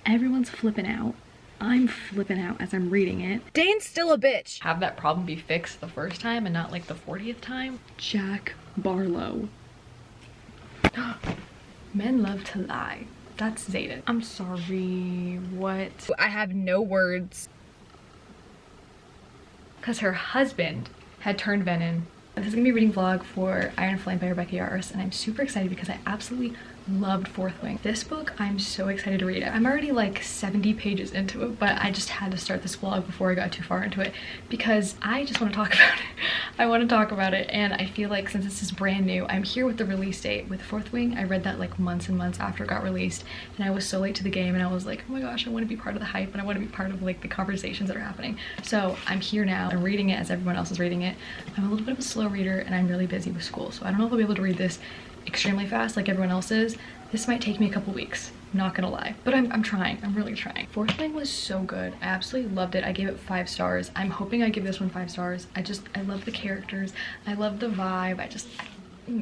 Everyone's flipping out. I'm flipping out as I'm reading it. Dane's still a bitch. Have that problem be fixed the first time and not like the 40th time. Jack Barlow. Men love to lie. That's Zayden. I'm sorry, what? I have no words. Because her husband had turned venom. This is gonna be a reading vlog for Iron Flame by Rebecca Yarros, and I'm super excited because I absolutely loved Fourth Wing. This book, I'm so excited to read it. I'm already like 70 pages into it, but I just had to start this vlog before I got too far into it because I just want to talk about it. I want to talk about it, and I feel like since this is brand new, I'm here with the release date. With Fourth Wing, I read that like months and months after it got released, and I was so late to the game, and I was like, oh my gosh, I want to be part of the hype, and I want to be part of like the conversations that are happening. So I'm here now. I'm reading it as everyone else is reading it. I'm a little bit of a slow reader, and I'm really busy with school, so I don't know if I'll be able to read this extremely fast like everyone else is. This might take me a couple weeks, not gonna lie, but I'm trying. I'm really trying. Fourth Wing was so good. I absolutely loved it. I gave it 5 stars. I'm hoping I give this one 5 stars. I love the characters. I love the vibe.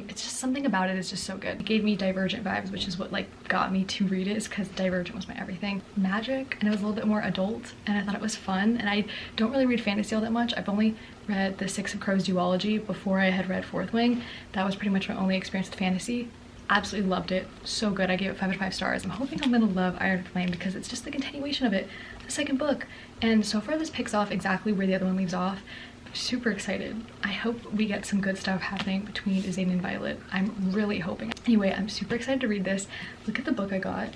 It's just something about it is just so good. It gave me Divergent vibes, which is what like got me to read it, is because Divergent was my everything. Magic, and it was a little bit more adult, and I thought it was fun. And I don't really read fantasy all that much. I've only read the Six of Crows duology before I had read Fourth Wing. That was pretty much my only experience with fantasy. Absolutely loved it. So good. I gave it 5 out of 5 stars. I'm hoping I'm gonna love Iron Flame because it's just the continuation of it, the second book. And so far this picks off exactly where the other one leaves off. I'm super excited. I hope we get some good stuff happening between Zayden and Violet. I'm really hoping. Anyway, I'm super excited to read this. Look at the book I got.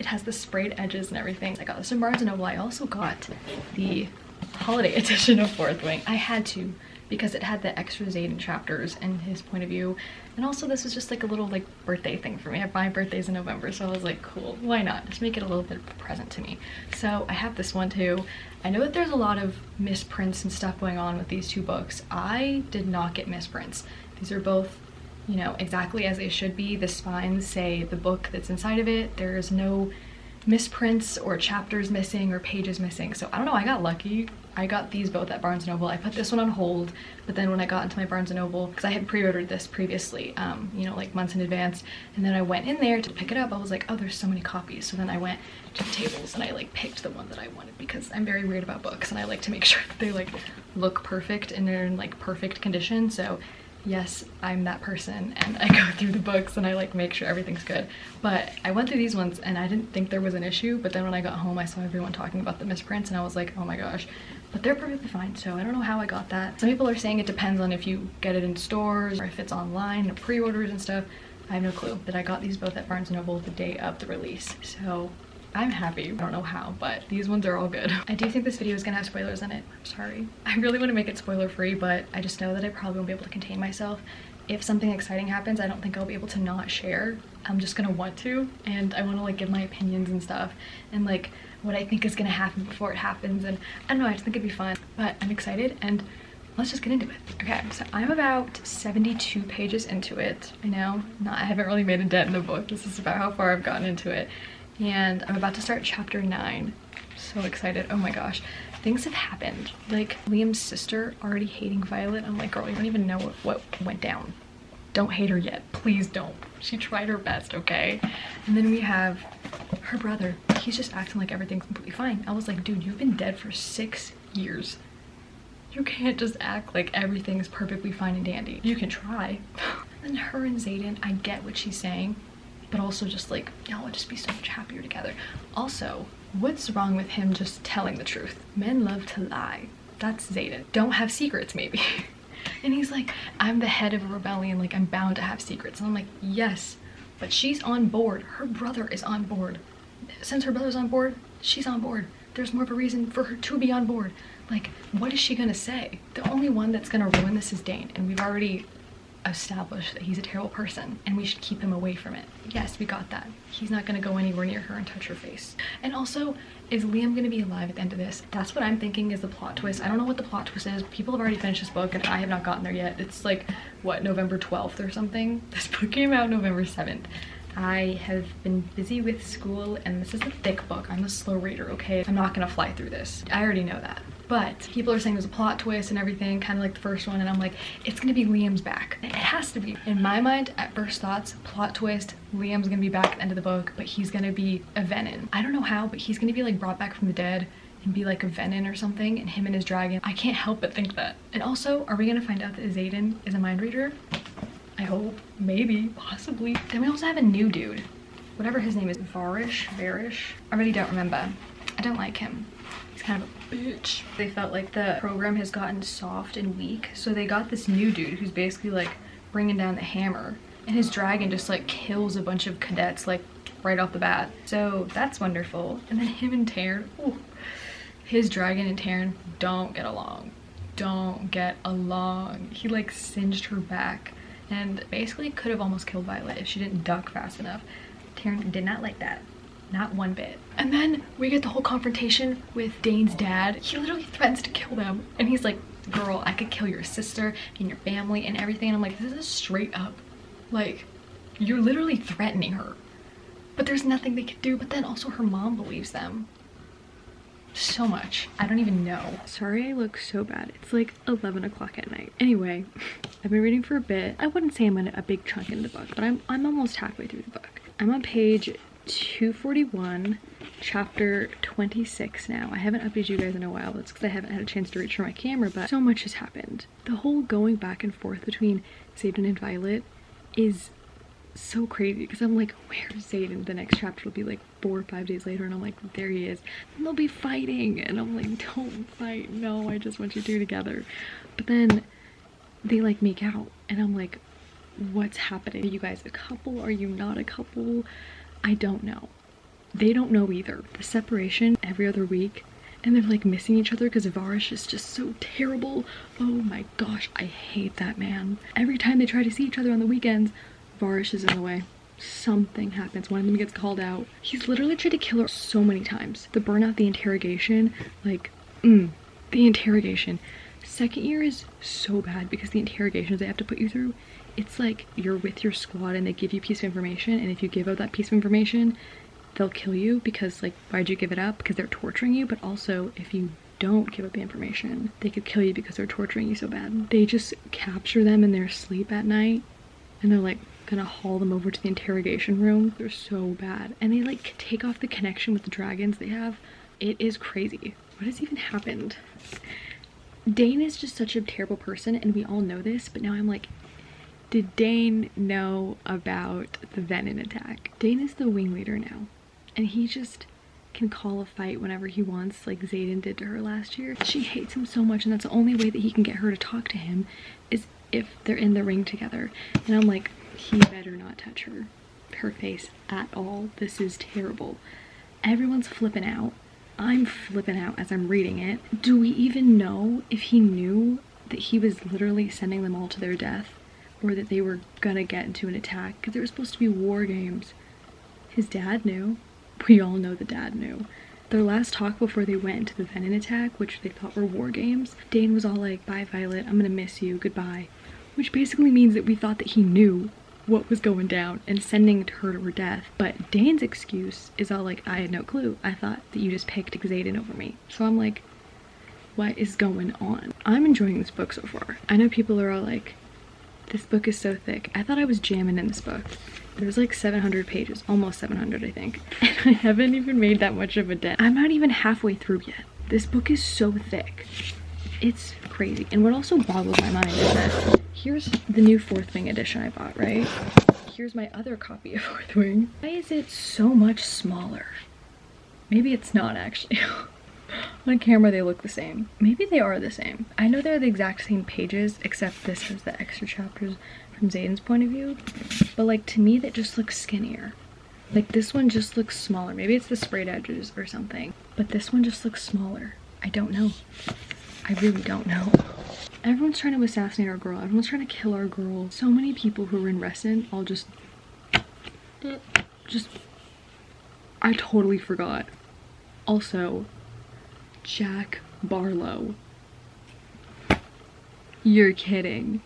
It has the sprayed edges and everything. I got this in Barnes & Noble. I also got the holiday edition of Fourth Wing. I had to, because it had the extra Zayden chapters and his point of view, and also this was just like a little like birthday thing for me. My birthday's in November, so I was like, cool, why not, just make it a little bit of a present to me. So I have this one too. I know that there's a lot of misprints and stuff going on with these two books. I did not get misprints. These are both, you know, exactly as they should be. The spines say the book that's inside of it. There's no misprints or chapters missing or pages missing. So I don't know, I got lucky. I got these both at Barnes & Noble. I put this one on hold, but then when I got into my Barnes & Noble, because I had pre-ordered this previously, you know, like months in advance, and then I went in there to pick it up. I was like, oh, there's so many copies. So then I went to the tables and I like picked the one that I wanted, because I'm very weird about books and I like to make sure that they like look perfect and they're in like perfect condition. So yes, I'm that person, and I go through the books and I like make sure everything's good. But I went through these ones and I didn't think there was an issue, but then when I got home I saw everyone talking about the misprints and I was like, oh my gosh. But they're perfectly fine, so I don't know how I got that. Some people are saying it depends on if you get it in stores or if it's online, pre-orders and stuff. I have no clue. But I got these both at Barnes & Noble the day of the release, so I'm happy. I don't know how, but these ones are all good. I do think this video is gonna have spoilers in it. I'm sorry. I really want to make it spoiler free, but I just know that I probably won't be able to contain myself. If something exciting happens, I don't think I'll be able to not share. I'm just gonna want to, and I want to like give my opinions and stuff, and like what I think is gonna happen before it happens, and I don't know, I just think it'd be fun. But I'm excited, and let's just get into it. Okay, so I'm about 72 pages into it. I know, I haven't really made a dent in the book. This is about how far I've gotten into it. And I'm about to start chapter 9. So excited. Oh my gosh. Things have happened. Like Liam's sister already hating Violet. I'm like, girl, you don't even know what went down. Don't hate her yet. Please don't. She tried her best, okay? And then we have her brother. He's just acting like everything's completely fine. I was like, dude, you've been dead for 6 years. You can't just act like everything's perfectly fine and dandy. You can try. And then her and Zayden, I get what she's saying, but also just like, y'all would just be so much happier together. Also, what's wrong with him just telling the truth? Men love to lie. That's Zayden. Don't have secrets, maybe. And he's like, I'm the head of a rebellion, like I'm bound to have secrets. And I'm like, yes, but she's on board. Her brother is on board. Since her brother's on board, she's on board. There's more of a reason for her to be on board. Like, what is she gonna say? The only one that's gonna ruin this is Dane, and we've already established that he's a terrible person and we should keep him away from it. Yes, we got that. He's not gonna go anywhere near her and touch her face. And also, is Liam gonna be alive at the end of this? That's what I'm thinking is the plot twist. I don't know what the plot twist is. People have already finished this book and I have not gotten there yet. It's like, what, November 12th or something? This book came out November 7th. I have been busy with school and this is a thick book. I'm a slow reader, okay? I'm not gonna fly through this. I already know that. but people are saying there's a plot twist and everything, kind of like the first one, and I'm like, it's gonna be Liam's back. It has to be. In my mind, at first thoughts, plot twist, Liam's gonna be back at the end of the book, but he's gonna be a Venin. I don't know how, but he's gonna be like brought back from the dead and be like a Venin or something, and him and his dragon. I can't help but think that. And also, are we gonna find out that Xaden is a mind reader? I hope, maybe, possibly. Then we also have a new dude. Whatever his name is, Varish? I really don't remember. I don't like him. He's kind of a bitch. They felt like the program has gotten soft and weak, so they got this new dude who's basically like bringing down the hammer, and his dragon just like kills a bunch of cadets like right off the bat. So that's wonderful. And then him and Taryn, ooh, his dragon and Taryn don't get along. He like singed her back and basically could have almost killed Violet if she didn't duck fast enough. Taryn did not like that. Not one bit. And then we get the whole confrontation with Dane's dad. He literally threatens to kill them. And he's like, girl, I could kill your sister and your family and everything. And I'm like, this is straight up. Like, you're literally threatening her. But there's nothing they could do. But then also her mom believes them. So much. I don't even know. Sorry I look so bad. It's like 11 o'clock at night. Anyway, I've been reading for a bit. I wouldn't say I'm in a big chunk into the book, but I'm almost halfway through the book. I'm on page 241, chapter 26 now. I haven't updated you guys in a while. That's because I haven't had a chance to reach for my camera, but so much has happened. The whole going back and forth between Xaden and Violet is so crazy because I'm like, where's Xaden? The next chapter will be like 4 or 5 days later, and I'm like, there he is. And they'll be fighting, and I'm like, don't fight. No, I just want you two together. But then they like make out, and I'm like, what's happening? Are you guys a couple? Are you not a couple? I don't know. They don't know either. The separation every other week, and they're like missing each other because Varish is just so terrible. Oh my gosh, I hate that man. Every time they try to see each other on the weekends, Varish is in the way. Something happens. One of them gets called out. He's literally tried to kill her so many times. The burnout, the interrogation, like, the interrogation. Second year is so bad because the interrogations they have to put you through, it's like you're with your squad and they give you a piece of information, and if you give out that piece of information, they'll kill you because, like, why'd you give it up? Because they're torturing you. But also, if you don't give up the information, they could kill you because they're torturing you so bad. They just capture them in their sleep at night, and they're like gonna haul them over to the interrogation room. They're so bad. And they like take off the connection with the dragons they have. It is crazy. What has even happened? Dane is just such a terrible person, and we all know this, but now I'm like, did Dane know about the Venin attack? Dane is the wing leader now, and he just can call a fight whenever he wants, like Xaden did to her last year. She hates him so much, and that's the only way that he can get her to talk to him is if they're in the ring together. And I'm like, he better not touch her face at all. This is terrible. Everyone's flipping out. I'm flipping out as I'm reading it. Do we even know if he knew that he was literally sending them all to their death, or that they were gonna get into an attack? Because there were supposed to be war games. His dad knew. We all know the dad knew. Their last talk before they went into the Venin attack, which they thought were war games, Dane was all like, bye Violet, I'm gonna miss you, goodbye. Which basically means that we thought that he knew what was going down and sending her to her death. But Dane's excuse is all like, I had no clue. I thought that you just picked Xaden over me. So I'm like, what is going on? I'm enjoying this book so far. I know people are all like, this book is so thick. I thought I was jamming in this book. There's like 700 pages, almost 700 I think. And I haven't even made that much of a dent. I'm not even halfway through yet. This book is so thick. It's crazy. And what also boggles my mind is that here's the new Fourth Wing edition I bought, right? Here's my other copy of Fourth Wing. Why is it so much smaller? Maybe it's not actually. On camera they look the same. Maybe they are the same. I know they're the exact same pages, except this has the extra chapters from Xaden's point of view. But like, to me that just looks skinnier. Like, this one just looks smaller. Maybe it's the sprayed edges or something. But this one just looks smaller. I don't know. I really don't know. Everyone's trying to assassinate our girl. Everyone's trying to kill our girl. So many people who were in Reston all just I totally forgot. Also, Jack Barlow. You're kidding.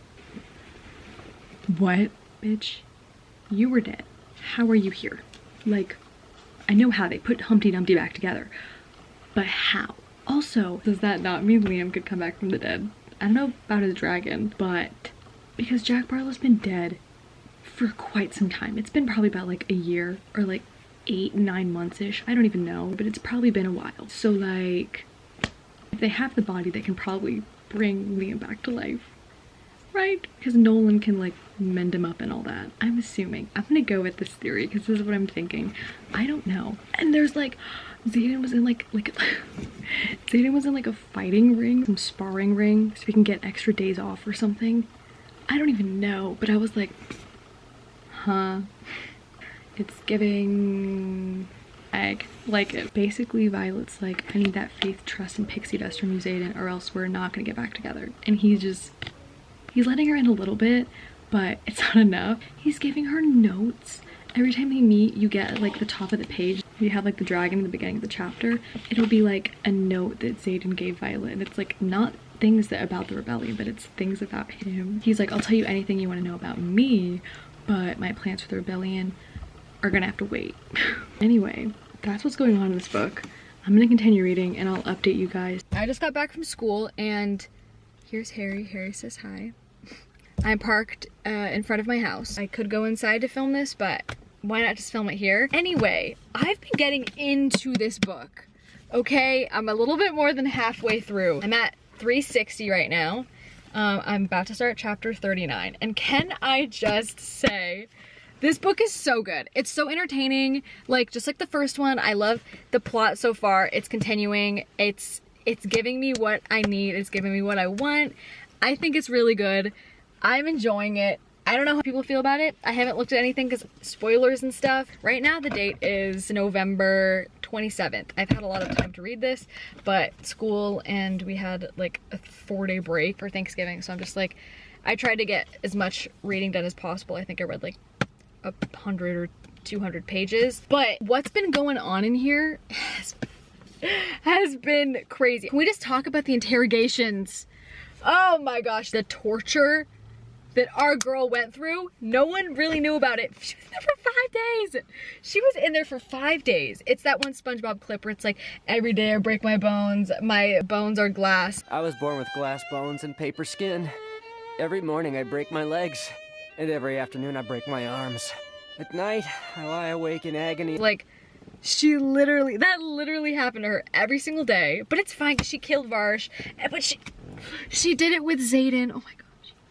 What, bitch? You were dead. How are you here? Like, I know how they put Humpty Dumpty back together, but how? Also, does that not mean Liam could come back from the dead? I don't know about his dragon, but because Jack Barlow's been dead for quite some time. It's been probably about like a year or like 8-9 months-ish. I don't even know, but it's probably been a while. So like, if they have the body, they can probably bring Liam back to life, right? Because Nolan can like mend him up and all that. I'm assuming. I'm gonna go with this theory because this is what I'm thinking. I don't know. And there's like, Xaden was in like Xaden was in like a fighting ring, some sparring ring, so we can get extra days off or something. I don't even know, but I was like, huh? It's giving egg. Like it. Basically, Violet's like, I need that faith, trust, and pixie dust from you, Xaden, or else we're not gonna get back together. And he's letting her in a little bit, but it's not enough. He's giving her notes. Every time they meet, you get like the top of the page. You have like the dragon in the beginning of the chapter. It'll be like a note that Xaden gave Violet, and it's like not things that about the rebellion, but it's things about him. He's like, I'll tell you anything you want to know about me, but my plans for the rebellion are gonna have to wait. Anyway, that's what's going on in this book. I'm gonna continue reading and I'll update you guys. I just got back from school and here's Harry. Harry says hi. I'm parked in front of my house. I could go inside to film this, but why not just film it here? Anyway, I've been getting into this book, okay? I'm a little bit more than halfway through. I'm at 360 right now. I'm about to start chapter 39. And can I just say, this book is so good. It's so entertaining. Like, just like the first one, I love the plot so far. It's continuing. It's giving me what I need. It's giving me what I want. I think it's really good. I'm enjoying it. I don't know how people feel about it. I haven't looked at anything because spoilers and stuff. Right now the date is November 27th. I've had a lot of time to read this, but school and we had like a 4-day break for Thanksgiving. So I'm just like, I tried to get as much reading done as possible. I think I read like 100 or 200 pages. But what's been going on in here has been crazy. Can we just talk about the interrogations? Oh my gosh, the torture that our girl went through. No one really knew about it. She was in there for 5 days. She was in there for 5 days. It's that one SpongeBob clip where it's like, every day I break my bones are glass. I was born with glass bones and paper skin. Every morning I break my legs, and every afternoon I break my arms. At night, I lie awake in agony. Like, that literally happened to her every single day. But it's fine because she killed Varsh. But she did it with Xaden. Oh my god.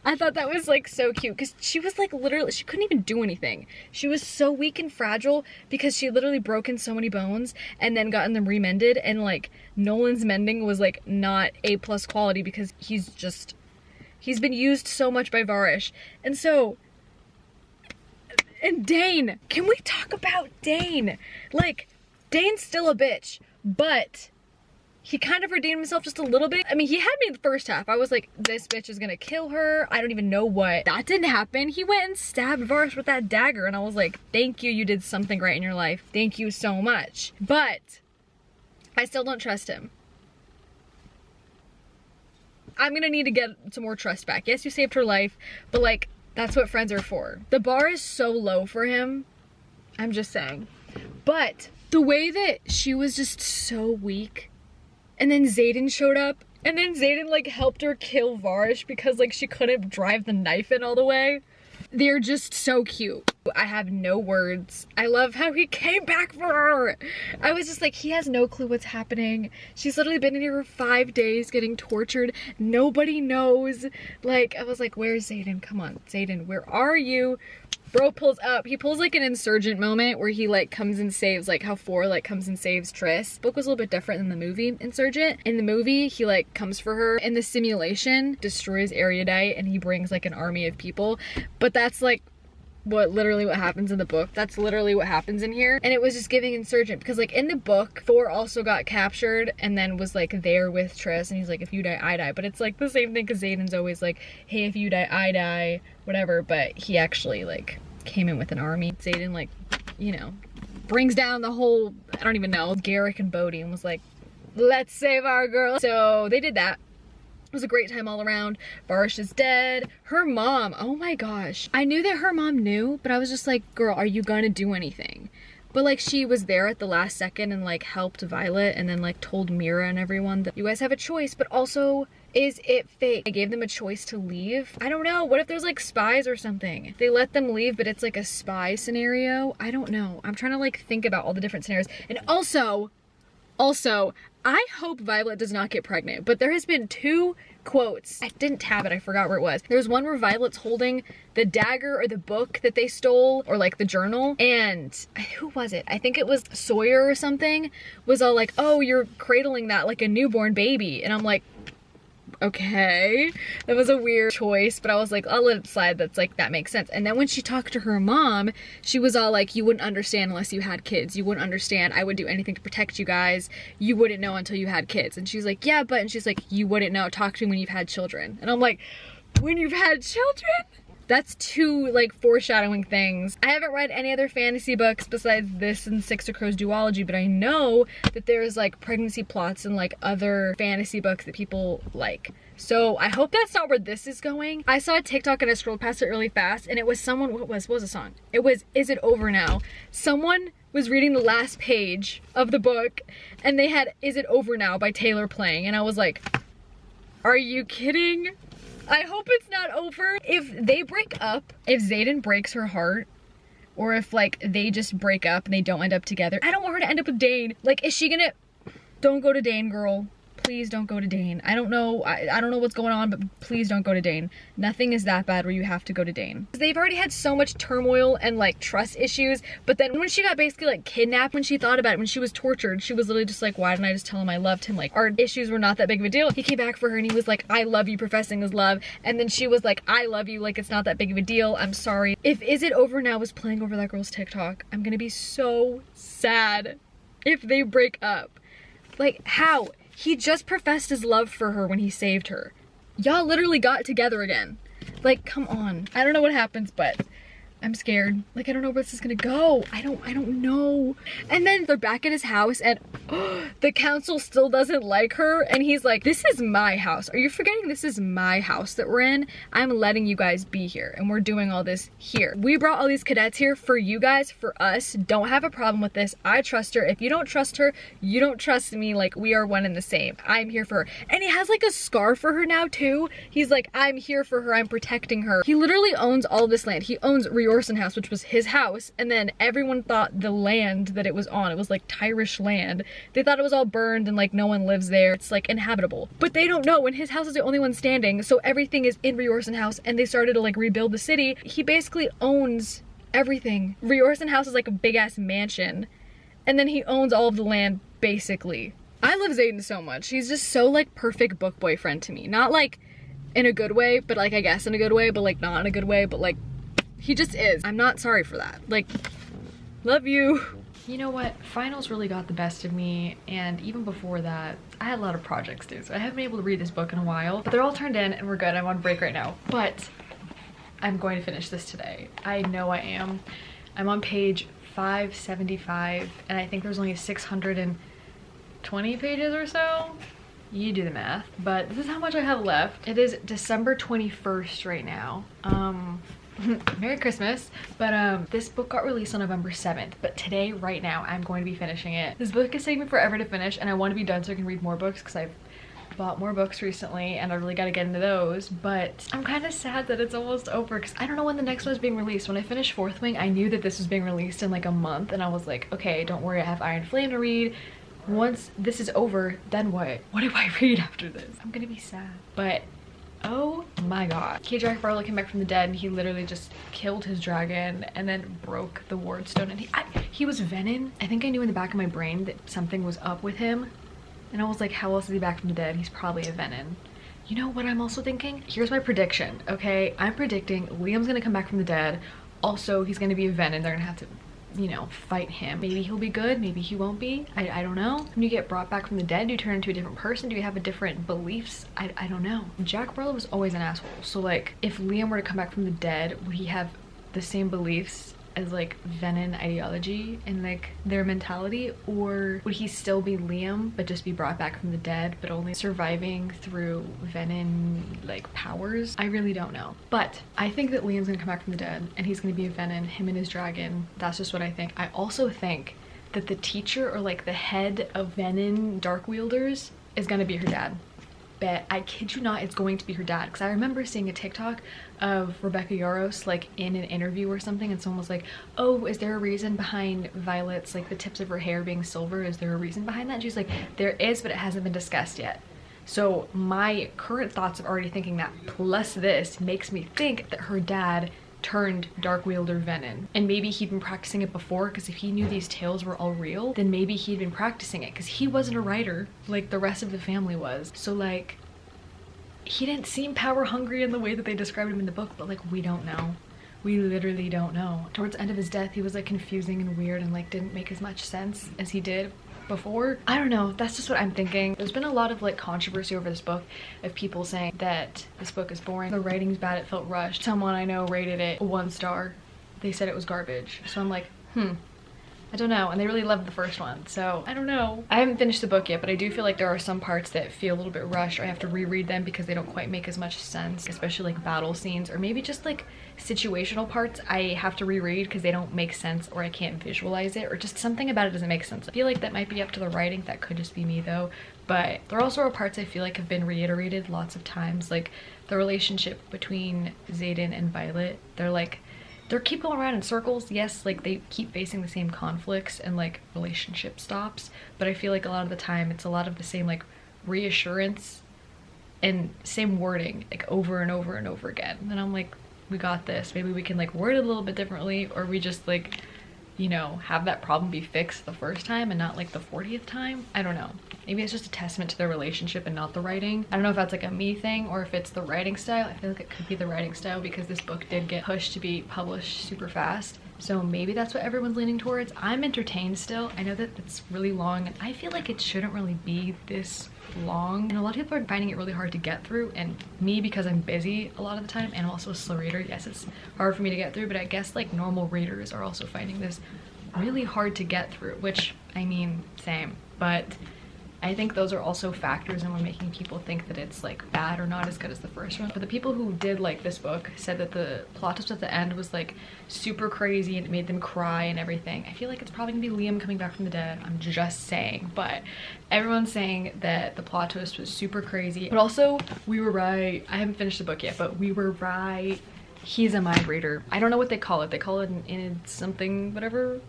I thought that was like so cute because she was like literally, she couldn't even do anything. She was so weak and fragile because she literally broken so many bones and then gotten them remended, and like Nolan's mending was like not A+ quality because he's been used so much by Varish. And Dane, can we talk about Dane? Like, Dane's still a bitch, but he kind of redeemed himself just a little bit. I mean, he had me in the first half. I was like, this bitch is gonna kill her. I don't even know what. That didn't happen. He went and stabbed Varsh with that dagger, and I was like, thank you, you did something right in your life. Thank you so much. But I still don't trust him. I'm gonna need to get some more trust back. Yes, you saved her life, but like, that's what friends are for. The bar is so low for him. I'm just saying. But the way that she was just so weak, and then Xaden showed up, and then Xaden like helped her kill Varish because like she couldn't drive the knife in all the way. They're just so cute. I have no words. I love how he came back for her. I was just like, he has no clue what's happening. She's literally been in here for 5 days getting tortured. Nobody knows. Like, I was like, where's Xaden? Come on, Xaden, where are you? Bro pulls up. He pulls like an Insurgent moment where he like comes and saves, like how 4 like comes and saves Triss. The book was a little bit different than the movie Insurgent. In the movie, he like comes for her. In the simulation, destroys Erudite, and he brings like an army of people. But that's like literally what happens in the book. That's literally what happens in here. And it was just giving Insurgent because like in the book, 4 also got captured and then was like there with Triss, and he's like, if you die, I die. But it's like the same thing because Xaden's always like, hey, if you die, I die, whatever. But he actually like came in with an army. Xaden like, you know, brings down the whole, I don't even know, Garrick and Bodhi, and was like, let's save our girl. So they did that. It was a great time all around. Varish is dead. Her mom, oh my gosh. I knew that her mom knew, but I was just like, girl, are you gonna do anything? But like she was there at the last second and like helped Violet and then like told Mira and everyone that you guys have a choice, but also is it fake? I gave them a choice to leave. I don't know. What if there's like spies or something? They let them leave, but it's like a spy scenario. I don't know. I'm trying to like think about all the different scenarios. And also, I hope Violet does not get pregnant, but there has been 2 quotes. I didn't tab it, I forgot where it was. There's one where Violet's holding the dagger or the book that they stole, or like the journal, and who was it? I think it was Sawyer or something, was all like, oh, you're cradling that like a newborn baby. And I'm like, okay, that was a weird choice, but I was like, I'll let it slide. That's like, that makes sense. And then when she talked to her mom, she was all like, you wouldn't understand unless you had kids. You wouldn't understand. I would do anything to protect you guys. You wouldn't know until you had kids. And she's like, yeah, but, and she's like, you wouldn't know. Talk to me when you've had children. And I'm like, when you've had children? That's 2 like foreshadowing things. I haven't read any other fantasy books besides this and Six of Crows duology, but I know that there's like pregnancy plots and like other fantasy books that people like. So I hope that's not where this is going. I saw a TikTok and I scrolled past it really fast and it was someone, what was the song? It was Is It Over Now? Someone was reading the last page of the book and they had Is It Over Now by Taylor playing, and I was like, are you kidding? I hope it's not over. If they break up, if Xaden breaks her heart, or if like they just break up and they don't end up together, I don't want her to end up with Dane. Like, is she gonna, don't go to Dane, girl. Please don't go to Dane. I don't know. I don't know what's going on, but please don't go to Dane. Nothing is that bad where you have to go to Dane. They've already had so much turmoil and like trust issues, but then when she got basically like kidnapped, when she thought about it, when she was tortured, she was literally just like, why didn't I just tell him I loved him? Like, our issues were not that big of a deal. He came back for her and he was like, I love you, professing his love. And then she was like, I love you, like it's not that big of a deal. I'm sorry. If Is It Over Now was playing over that girl's TikTok, I'm gonna be so sad if they break up. Like, how? He just professed his love for her when he saved her. Y'all literally got together again. Like, come on. I don't know what happens, but I'm scared. Like, I don't know where this is gonna go. I don't know. And then they're back at his house and the council still doesn't like her. And he's like, this is my house. Are you forgetting this is my house that we're in? I'm letting you guys be here and we're doing all this here. We brought all these cadets here for you guys, for us. Don't have a problem with this. I trust her. If you don't trust her, you don't trust me. Like, we are one and the same. I'm here for her. And he has like a scar for her now too. He's like, I'm here for her. I'm protecting her. He literally owns all this land. He owns Riorsan House, which was his house, and then everyone thought the land that it was on, it was like Tyrish land. They thought it was all burned and like no one lives there. It's like inhabitable. But they don't know, and his house is the only one standing, so everything is in Riorsan House, and they started to like rebuild the city. He basically owns everything. Riorsan House is like a big ass mansion, and then he owns all of the land basically. I love Xaden so much. He's just so like perfect book boyfriend to me. Not like in a good way, but like I guess in a good way, but like not in a good way, but like he just is. I'm not sorry for that. Like, love you. You know what? Finals really got the best of me, and even before that, I had a lot of projects due, so I haven't been able to read this book in a while, but they're all turned in and we're good. I'm on break right now, but I'm going to finish this today. I know I am. I'm on page 575, and I think there's only 620 pages or so. You do the math, but this is how much I have left. It is December 21st right now. Merry Christmas. But this book got released on November 7th, but today, right now, I'm going to be finishing it. This book is taking me forever to finish, and I want to be done so I can read more books because I've bought more books recently and I really got to get into those. But I'm kind of sad that it's almost over because I don't know when the next one is being released. When I finished Fourth Wing, I knew that this was being released in like a month, and I was like, okay, don't worry, I have Iron Flame to read. Once this is over, then what? What do I read after this? I'm gonna be sad. But oh my god. Jack Barlow came back from the dead and he literally just killed his dragon and then broke the ward stone, and he was Venom. I think I knew in the back of my brain that something was up with him, and I was like, how else is he back from the dead? He's probably a Venom. You know what I'm also thinking? Here's my prediction, okay? I'm predicting Liam's gonna come back from the dead. Also, he's gonna be a Venom. They're gonna have to, you know, fight him. Maybe he'll be good, maybe he won't be. I don't know. When you get brought back from the dead, do you turn into a different person? Do you have a different beliefs? I don't know. Jack Barlow was always an asshole. So like, if Liam were to come back from the dead, would he have the same beliefs as like Venin ideology and like their mentality, or would he still be Liam but just be brought back from the dead but only surviving through Venin like powers? I really don't know, but I think that Liam's gonna come back from the dead and he's gonna be a Venin, him and his dragon. That's just what I think. I also think that the teacher or like the head of Venin Dark Wielders is gonna be her dad. Bet, I kid you not, it's going to be her dad, because I remember seeing a TikTok of Rebecca Yarros like in an interview or something, and someone was like, oh, is there a reason behind Violet's like the tips of her hair being silver? Is there a reason behind that? And she's like, there is, but it hasn't been discussed yet. So my current thoughts of already thinking that plus this makes me think that her dad turned Dark Wielder Venin, and maybe he'd been practicing it before, because if he knew these tales were all real, then maybe he'd been practicing it, because he wasn't a writer like the rest of the family was. So like, he didn't seem power hungry in the way that they described him in the book, but like, we don't know. We literally don't know. Towards the end of his death, he was like confusing and weird and like didn't make as much sense as he did before. I don't know, that's just what I'm thinking. There's been a lot of like controversy over this book of people saying that this book is boring, the writing's bad, it felt rushed. Someone I know rated it 1 star. They said it was garbage. So I'm like, I don't know, and they really loved the first one, so I don't know. I haven't finished the book yet, but I do feel like there are some parts that feel a little bit rushed, or I have to reread them because they don't quite make as much sense, especially like battle scenes, or maybe just like situational parts I have to reread because they don't make sense, or I can't visualize it, or just something about it doesn't make sense. I feel like that might be up to the writing. That could just be me though, but there also are parts I feel like have been reiterated lots of times, like the relationship between Xaden and Violet. They keep going around in circles. Yes, like they keep facing the same conflicts and like relationship stops, but I feel like a lot of the time it's a lot of the same like reassurance and same wording like over and over and over again. And I'm like, we got this. Maybe we can like word it a little bit differently, or we just like, you know, have that problem be fixed the first time and not like the 40th time. I don't know. Maybe it's just a testament to their relationship and not the writing. I don't know if that's like a me thing or if it's the writing style. I feel like it could be the writing style because this book did get pushed to be published super fast. So maybe that's what everyone's leaning towards. I'm entertained still. I know that it's really long and I feel like it shouldn't really be this long. And a lot of people are finding it really hard to get through, and me, because I'm busy a lot of the time and I'm also a slow reader, yes, it's hard for me to get through, but I guess like normal readers are also finding this really hard to get through, which I mean, same, but I think those are also factors in what making people think that it's like bad or not as good as the first one. But the people who did like this book said that the plot twist at the end was like super crazy and it made them cry and everything. I feel like it's probably gonna be Liam coming back from the dead. I'm just saying, but everyone's saying that the plot twist was super crazy. But also, we were right. I haven't finished the book yet, but we were right. He's a mind reader. I don't know what they call it. They call it an something, whatever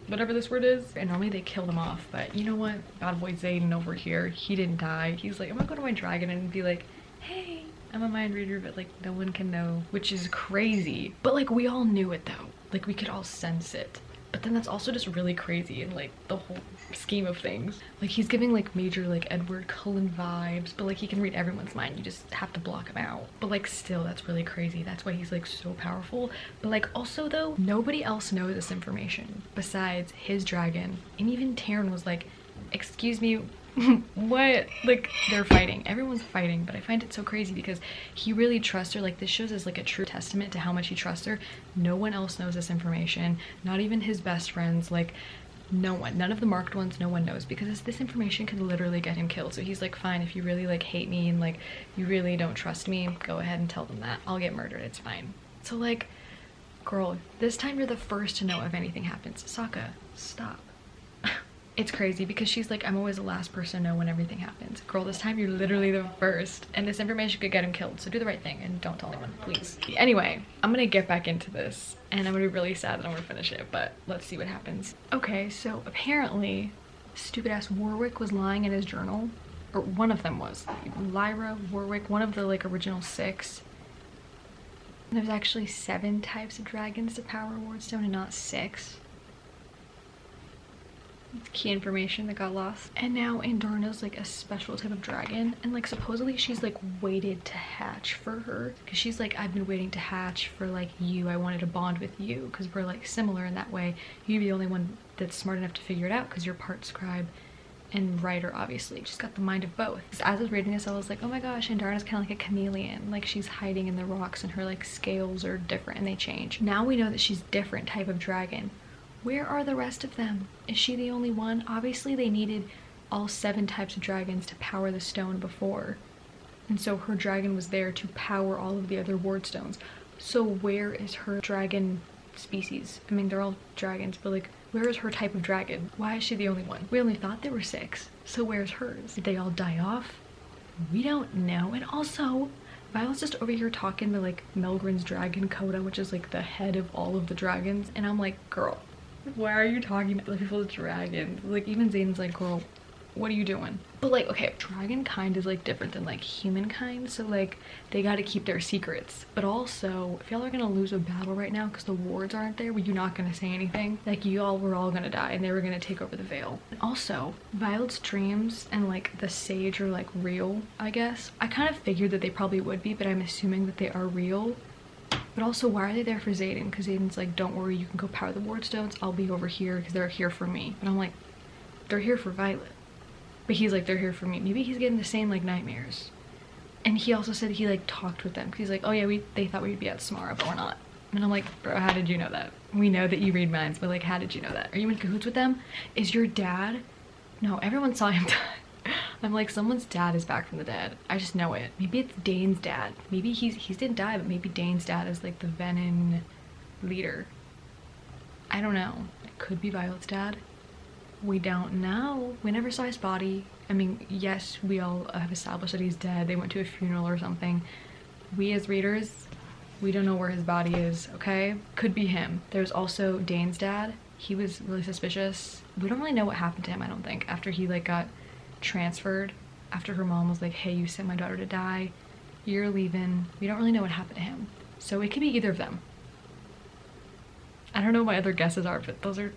this word is, and normally they kill them off, but you know what, bad boy Xaden over here, he didn't die. He's like, I'm gonna go to my dragon and be like, hey, I'm a mind reader, but like no one can know, which is crazy. But like we all knew it though, like we could all sense it. But then that's also just really crazy in like the whole scheme of things. Like he's giving like major like Edward Cullen vibes, but like he can read everyone's mind, you just have to block him out. But like still, that's really crazy. That's why he's like so powerful. But like also though, nobody else knows this information besides his dragon. And even Taryn was like, excuse me, what? Like they're fighting, everyone's fighting, but I find it so crazy because he really trusts her. Like this shows as like a true testament to how much he trusts her. No one else knows this information, not even his best friends, like no one, none of the marked ones, no one knows, because this information could literally get him killed. So he's like, fine, if you really like hate me and like you really don't trust me, go ahead and tell them that. I'll get murdered, it's fine. So like, girl, this time you're the first to know if anything happens. Sokka, stop. It's crazy because she's like, I'm always the last person to know when everything happens. Girl, this time you're literally the first, and this information could get him killed, so do the right thing and don't tell anyone, please. Anyway, I'm gonna get back into this and I'm gonna be really sad that I'm gonna finish it, but let's see what happens. Okay, so apparently stupid ass Warwick was lying in his journal, or one of them was. Lyra, Warwick, one of the like original 6. There's actually 7 types of dragons to power Wardstone and not 6. Key information that got lost. And now Andorna's like a special type of dragon, and like supposedly she's like waited to hatch for her, because she's like, I've been waiting to hatch for like you. I wanted to bond with you because we're like similar in that way. You'd be the only one that's smart enough to figure it out because you're part scribe and writer, obviously. She's got the mind of both. As I was reading this, I was like, oh my gosh, Andarna's kind of like a chameleon. Like, she's hiding in the rocks and her like scales are different and they change. Now we know that she's different type of dragon. Where are the rest of them? Is she the only one? Obviously they needed all 7 types of dragons to power the stone before. And so her dragon was there to power all of the other ward stones. So where is her dragon species? I mean, they're all dragons, but like, where is her type of dragon? Why is she the only one? We only thought there were 6. So where's hers? Did they all die off? We don't know. And also, Violet's just over here talking to like Melgren's dragon Coda, which is like the head of all of the dragons. And I'm like, girl, why are you talking to other people's dragons? Like, even Zayden's like, girl, what are you doing? But like, okay, dragon kind is like different than like humankind, so like they got to keep their secrets. But also, if y'all are gonna lose a battle right now because the wards aren't there, were you not gonna say anything? Like, y'all were all gonna die and they were gonna take over the Vale. And also, Violet's dreams and like the sage are like real, I guess. I kind of figured that they probably would be, but I'm assuming that they are real. But also, why are they there for Zayden? Because Zayden's like, don't worry, you can go power the ward stones, I'll be over here because they're here for me. But I'm like, they're here for Violet. But he's like, they're here for me. Maybe he's getting the same like nightmares. And he also said he like talked with them because he's like, oh yeah, they thought we'd be at Samara, but we're not. And I'm like, bro, how did you know that? We know that you read minds, but like, how did you know that? Are you in cahoots with them? Is your dad? No, everyone saw him die. I'm like, someone's dad is back from the dead. I just know it. Maybe it's Dane's dad. Maybe he didn't die, but maybe Dane's dad is like the Venom leader. I don't know. It could be Violet's dad. We don't know. We never saw his body. I mean, yes, we all have established that he's dead. They went to a funeral or something. We as readers, we don't know where his body is, okay? Could be him. There's also Dane's dad. He was really suspicious. We don't really know what happened to him, I don't think, after he like got transferred. After her mom was like, hey, you sent my daughter to die. You're leaving. We don't really know what happened to him. So it could be either of them. I don't know what my other guesses are, but those are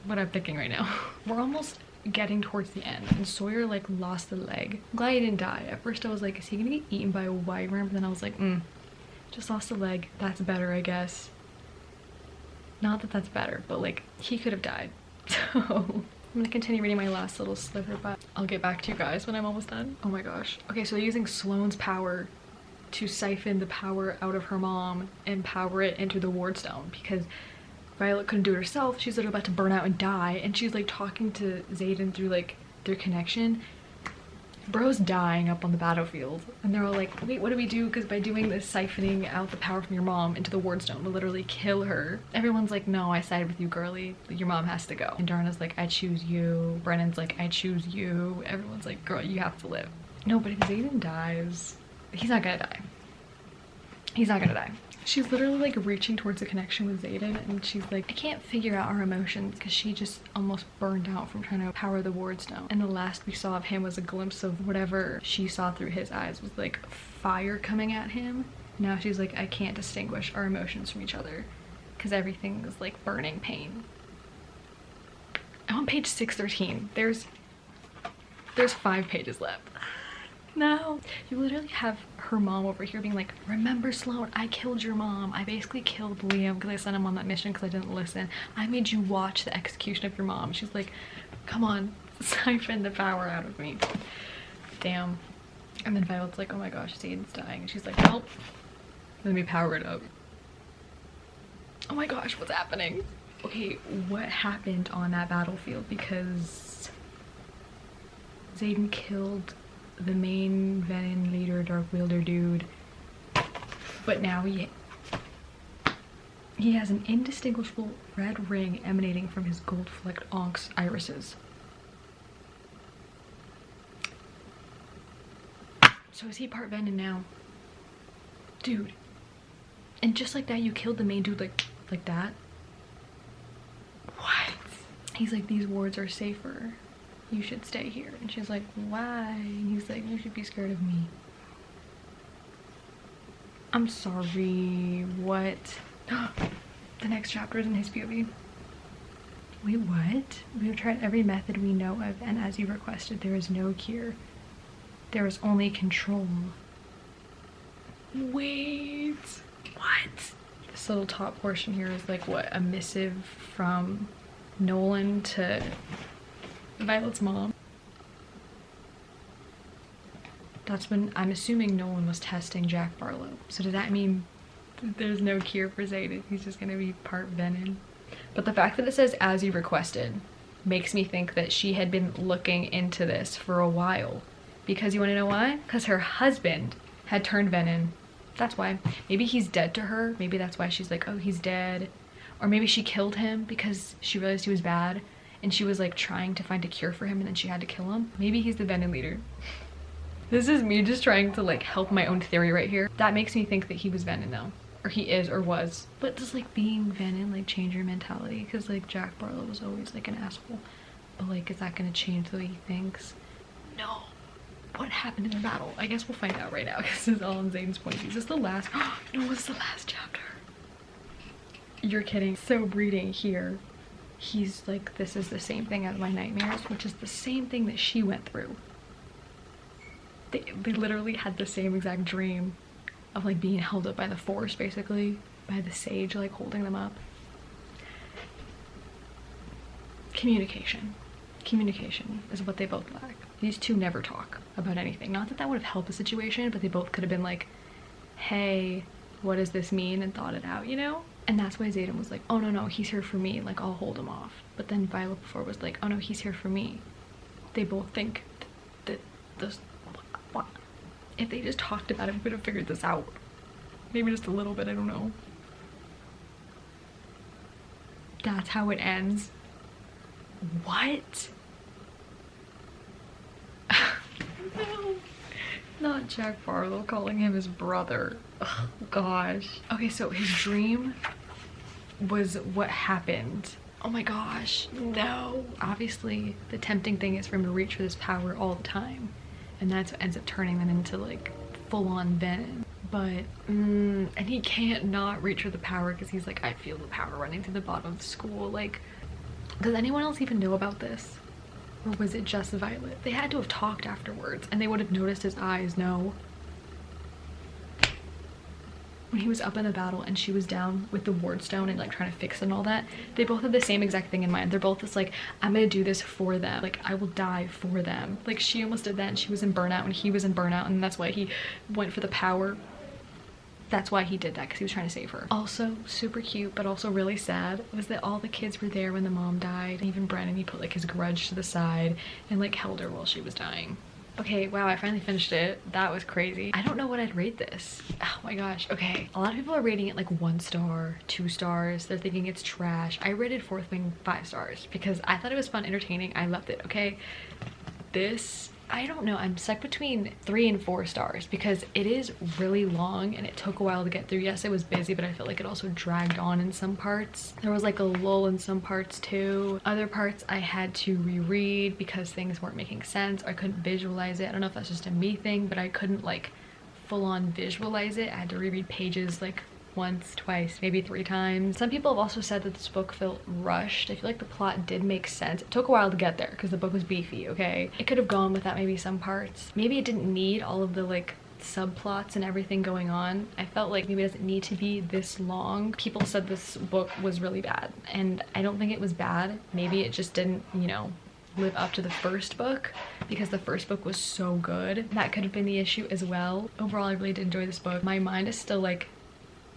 what I'm thinking right now. We're almost getting towards the end and Sawyer like lost the leg. I'm glad he didn't die. At first I was like, is he gonna get eaten by a wyvern? But then I was like, just lost a leg. That's better, I guess. Not that that's better, but like, he could have died. So I'm gonna continue reading my last little sliver, but I'll get back to you guys when I'm almost done. Oh my gosh. Okay, so they're using Sloane's power to siphon the power out of her mom and power it into the wardstone because Violet couldn't do it herself. She's literally about to burn out and die, and she's like talking to Zayden through like their connection. Bro's dying up on the battlefield, and they're all like, wait, what do we do? Because by doing this, siphoning out the power from your mom into the wardstone will literally kill her. Everyone's like, no, I side with you, girly. Your mom has to go. And Darna's like, I choose you. Brennan's like, I choose you. Everyone's like, girl, you have to live. No, but if Zayden dies, he's not gonna die. He's not gonna die. She's literally like reaching towards a connection with Zayden, and she's like, I can't figure out our emotions because she just almost burned out from trying to power the wardstone. And the last we saw of him was a glimpse of whatever she saw through his eyes was like fire coming at him. Now she's like, I can't distinguish our emotions from each other because everything is like burning pain. I'm on page 613. There's 5 pages left. No. You literally have her mom over here being like, remember Sloane, I killed your mom. I basically killed Liam because I sent him on that mission because I didn't listen. I made you watch the execution of your mom. She's like, come on, siphon the power out of me. Damn. And then Violet's like, oh my gosh, Zayden's dying. And she's like, well, let me power it up. Oh my gosh, what's happening? Okay, what happened on that battlefield? Because Zayden killed the main Venom leader, Dark Wielder dude, but now he has an indistinguishable red ring emanating from his gold-flecked onyx irises. So is he part Venom now? Dude. And just like that, you killed the main dude like that? What? He's like, these wards are safer. You should stay here. And she's like, why? And he's like, you should be scared of me. I'm sorry, what? The next chapter is in his POV. Wait, what? We have tried every method we know of, and as you requested, there is no cure. There is only control. Wait, what? This little top portion here is like, what, a missive from Nolan to Violet's mom. That's when I'm assuming no one was testing Jack Barlow. So does that mean there's no cure for Zayden? He's just gonna be part venom? But the fact that it says as you requested makes me think that she had been looking into this for a while. Because you wanna know why? Because her husband had turned venom. That's why. Maybe he's dead to her. Maybe that's why she's like, oh, he's dead. Or maybe she killed him because she realized he was bad and she was like trying to find a cure for him and then she had to kill him. Maybe he's the venom leader. This is me just trying to like help my own theory right here. That makes me think that he was venom though. Or he is or was. But does like being venom like change your mentality? Because like Jack Barlow was always like an asshole. But like, is that gonna change the way he thinks? No. What happened in the battle? I guess we'll find out right now because this is all on Zayden's point. Is this the last? No, it's the last chapter. You're kidding. So breeding here, he's like, this is the same thing as my nightmares, which is the same thing that she went through. They literally had the same exact dream of like being held up by the force, basically, by the sage like holding them up. Communication is what they both lack. These two never talk about anything. Not that that would have helped the situation, but they both could have been like, hey, what does this mean, and thought it out, you know? And that's why Zayden was like, oh no, he's here for me, like I'll hold him off. But then Violet before was like, oh no, he's here for me. They both think that this, what? If they just talked about it, we would have figured this out. Maybe just a little bit, I don't know. That's how it ends. What? No, not Jack Barlow calling him his brother. Oh gosh. Okay, so his dream was what happened. Oh my gosh, no. Obviously, the tempting thing is for him to reach for this power all the time. And that's what ends up turning them into like full-on venom. But, and he can't not reach for the power because he's like, I feel the power running through the bottom of the school. Like, does anyone else even know about this? Or was it just Violet? They had to have talked afterwards and they would have noticed his eyes, no? When he was up in the battle and she was down with the ward stone and like trying to fix it and all that, they both had the same exact thing in mind. They're both just like, I'm gonna do this for them. Like, I will die for them. Like, she almost did that and she was in burnout and he was in burnout and that's why he went for the power. That's why he did that, because he was trying to save her. Also super cute but also really sad was that all the kids were there when the mom died. Even Brennan, he put like his grudge to the side and like held her while she was dying. Okay, wow, I finally finished it. That was crazy. I don't know what I'd rate this. Oh my gosh. Okay, a lot of people are rating it like 1 star, 2 stars. They're thinking it's trash. I rated Fourth Wing 5 stars because I thought it was fun, entertaining. I loved it. Okay, this, I don't know, I'm stuck between 3 and 4 stars because it is really long and it took a while to get through. Yes, it was busy, but I felt like it also dragged on in some parts. There was like a lull in some parts too. Other parts I had to reread because things weren't making sense. I couldn't visualize it. I don't know if that's just a me thing, but I couldn't like full on visualize it. I had to reread pages like once, twice, maybe 3 times. Some people have also said that this book felt rushed. I feel like the plot did make sense. It took a while to get there because the book was beefy, okay? It could have gone without maybe some parts. Maybe it didn't need all of the like subplots and everything going on. I felt like maybe it doesn't need to be this long. People said this book was really bad and I don't think it was bad. Maybe it just didn't, you know, live up to the first book because the first book was so good. That could have been the issue as well. Overall, I really did enjoy this book. My mind is still like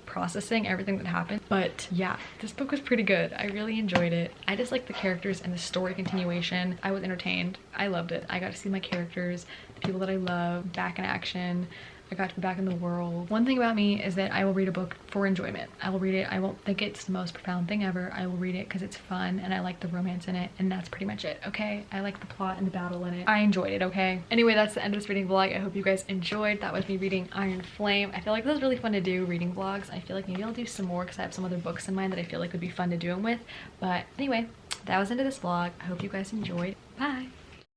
processing everything that happened, but yeah, this book was pretty good. I really enjoyed it. I just like the characters and the story continuation. I was entertained. I loved it. I got to see my characters, the people that I love, back in action. I got to be back in the world. One thing about me is that I will read a book for enjoyment. I will read it. I won't think it's the most profound thing ever. I will read it because it's fun and I like the romance in it, and that's pretty much it, okay? I like the plot and the battle in it. I enjoyed it, okay? Anyway, that's the end of this reading vlog. I hope you guys enjoyed. That was me reading Iron Flame. I feel like this was really fun to do, reading vlogs. I feel like maybe I'll do some more because I have some other books in mind that I feel like would be fun to do them with. But anyway, that was the end of this vlog. I hope you guys enjoyed. Bye!